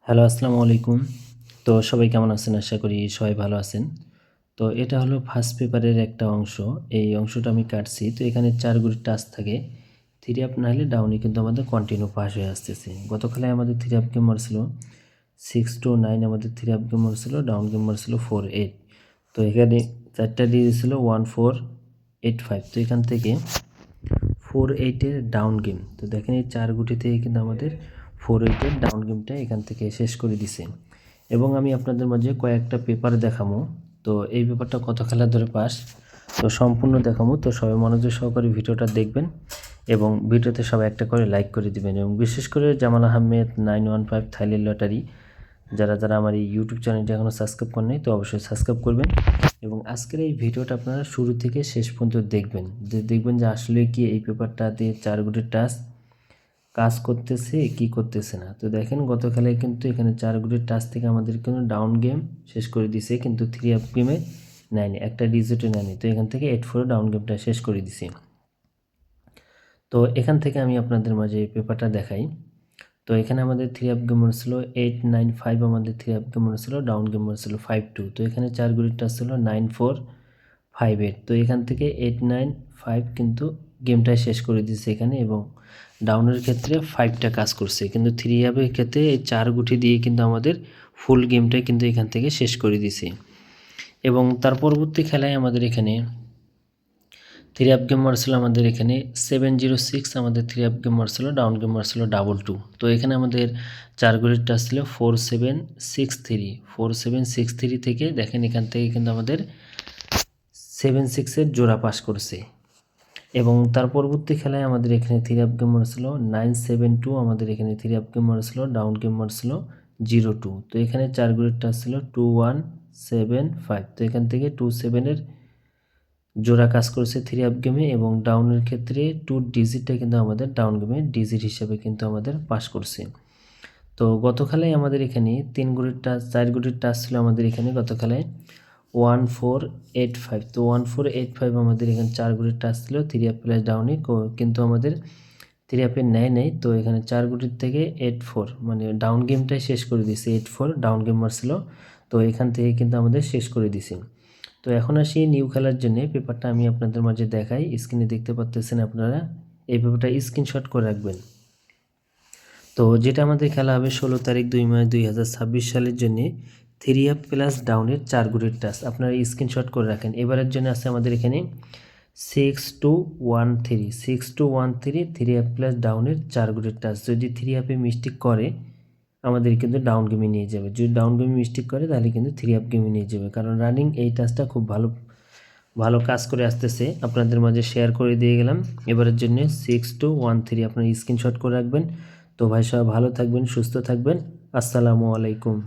Hello, আসসালামু আলাইকুম। তো সবাই কেমন আছেন? আশা করি সবাই ভালো আছেন। তো এটা হলো ফার্স্ট পেপারের একটা অংশ। এই অংশটা আমি কাটছি। তো এখানে 4 গুলির টাচ থাকে। 3 আপ না হলে ডাউনে কিন্তু আমাদের কন্টিনিউ পাস হয়ে আসতেছে। গতকালে আমাদের 3 আপ গেম মারছিল 6 to 9 আমাদের 3 আপ গেম মারছিল, ডাউন গেম মারছিল 4, 8। তো এখানে 4টা দিয়েছিল 1, 4, 8, 5। তো এখান থেকে 4, 8 এর ডাউন গেম। তো দেখেন এই 4 গুটি থেকে কিন্তু আমাদের 4, 8 এর ডাউন গেমটা এখান থেকে শেষ করে দিছে। এবং আমি আপনাদের মাঝে কয়েকটা পেপার দেখাবো। তো এই পেপারটা কত খেলা ধরে পাস, তো সম্পূর্ণ দেখাবো। তো সবাই মনোযোগ সহকারে ভিডিওটা দেখবেন এবং ভিডিওতে সবাই একটা করে লাইক করে দিবেন। এবং বিশেষ করে জামাল আহমেদ 915 থাইল্যান্ড লটারি যারা আমার এই ইউটিউব চ্যানেলটি এখনও সাবস্ক্রাইব করেন নাই, তো অবশ্যই সাবস্ক্রাইব করবেন। এবং আজকের এই ভিডিওটা আপনারা শুরু থেকে শেষ পর্যন্ত দেখবেন যে আসলে কি এই পেপারটাতে 4 গুটির টাচ কাজ করতেছে কি করতেছে না। তো দেখেন গত খেলায় কিন্তু এখানে 4 গুটির টাচ থেকে আমাদের কিন্তু ডাউন গেম শেষ করে দিছে, কিন্তু 3 আপ গেমে নেয়নি, একটা ডিজিটে নেয়নি। তো এখান থেকে 8, 4 ডাউন গেমটা শেষ করে দিছি। তো এখান থেকে আমি আপনাদের মাঝে এই পেপারটা দেখাই। তো এখানে আমাদের 3 আপ গেম ছিল 8, 9, 5, আমাদের 3 আপ গেম ছিল, ডাউন গেম ছিল 5, 2। তো এখানে 4 গুলির টাচ ছিল 9, 4, 5, 8। তো এখান থেকে 8, 9, 5 কিন্তু গেমটাই শেষ করে দিয়েছে এখানে। এবং ডাউনের ক্ষেত্রে 5টা কাজ করছে, কিন্তু 3 আপের ক্ষেত্রে এই 4 গুটি দিয়ে কিন্তু আমাদের ফুল গেমটাই কিন্তু এখান থেকে শেষ করে দিছে। এবং তার পরবর্তী খেলায় আমাদের এখানে 3 আপ গেম মারছিল আমাদের এখানে 706, আমাদের 3 আপ গেম মারছিল, ডাউন গেম মারছিল 2, 2। তো এখানে আমাদের 4 গুলির টাচ ছিল 4763। 4763 থেকে দেখেন এখান থেকে কিন্তু আমাদের 76 এর জোড়া পাস করছে। এবং তার পরবর্তী খেলায় আমাদের এখানে 3 আপ গেম মারছিল 972, আমাদের এখানে 3 আপ গেম মারছিল, ডাউন গেম মারছিল 02। তো এখানে 4 গুলির টাচ ছিল 2175। তো এখান থেকে 27 এর জোড়া কাজ করছে 3 আপ গেমে। এবং ডাউনের ক্ষেত্রে 2 ডিজিটটা কিন্তু আমাদের ডাউন গেমে ডিজিট হিসেবে কিন্তু আমাদের পাস করছে। তো গত খেলায় আমাদের এখানে 3 গুটির টাচ 4 গুটির টাচ ছিল আমাদের এখানে গত খেলায় 1485। তো 1485 আমাদের এখানে 4 গুটির টাচ ছিল 3 আপ প্লাস ডাউনে, কিন্তু আমাদের 3 আপের নেয়। তো এখানে 4 গুটির থেকে 84 মানে ডাউন গেমটাই শেষ করে দিয়েছে, 84 ডাউন গেম মারছিল। তো এখান থেকে কিন্তু আমাদের শেষ করে দিয়েছে। তো এখন আসি নিউ খেলার জন্য পেপারটা আমি আপনাদের মাঝে দেখাই। স্ক্রিনে দেখতে পাচ্ছেন আপনারা, এই পেপারটা স্ক্রিনশট করে রাখবেন। তো যেটা আমাদের খেলা হবে 16 তারিখ 2 মার্চ 2026 সালের জন্য 3 আপ প্লাস ডাউনের 4 গুটির টাচ আপনারা স্ক্রিনশট করে রাখেন। এবারের জন্য আছে আমাদের এখানে 6213, 6213 3 আপ প্লাস ডাউনের 4 গুটির টাচ। যদি 3 আপে মিস্টেক করে আমাদের কিন্তু ডাউন গেমে নিয়ে যাবে, যদি ডাউন গেমে মিস্টেক করে তাহলে কিন্তু 3 আপ গেমে নিয়ে যাবে, কারণ রানিং এই টাচটা খুব ভালো ভালো কাজ করে আসতেছে। আপনাদের মাঝে শেয়ার করে দিয়ে গেলাম। এবারের জন্য 6213 আপনারা স্ক্রিনশট করে রাখবেন। তো ভাই সবাই ভালো থাকবেন, সুস্থ থাকবেন। আসসালামু আলাইকুম।